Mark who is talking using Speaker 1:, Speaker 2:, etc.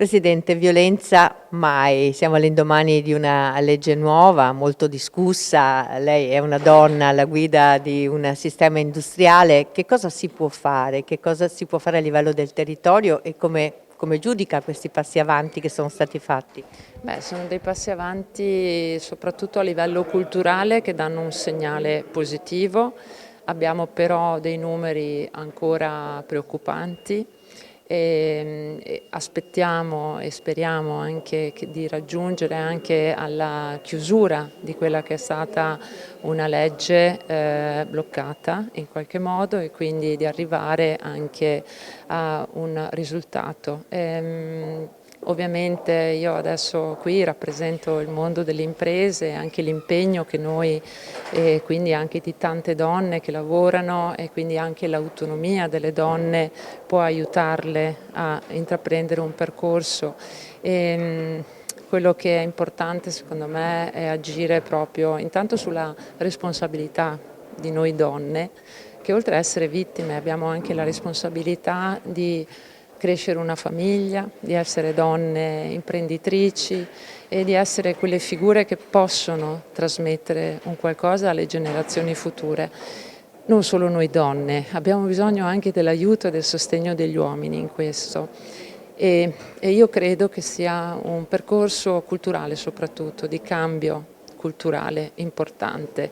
Speaker 1: Presidente, violenza mai. Siamo all'indomani di una legge nuova, molto discussa. Lei è una donna alla guida di un sistema industriale. Che cosa si può fare? Che cosa si può fare a livello del territorio e come giudica questi passi avanti che sono stati fatti?
Speaker 2: Beh, sono dei passi avanti soprattutto a livello culturale che danno un segnale positivo. Abbiamo però dei numeri ancora preoccupanti e aspettiamo e speriamo anche di raggiungere anche alla chiusura di quella che è stata una legge bloccata in qualche modo e quindi di arrivare anche a un risultato. Ovviamente io adesso qui rappresento il mondo delle imprese e anche l'impegno che noi, quindi anche di tante donne che lavorano e quindi anche l'autonomia delle donne può aiutarle a intraprendere un percorso. Quello che è importante secondo me è agire proprio intanto sulla responsabilità di noi donne, che oltre a essere vittime abbiamo anche la responsabilità di crescere una famiglia, di essere donne imprenditrici e di essere quelle figure che possono trasmettere un qualcosa alle generazioni future. Non solo noi donne, abbiamo bisogno anche dell'aiuto e del sostegno degli uomini in questo. E io credo che sia un percorso culturale soprattutto, di cambio culturale importante.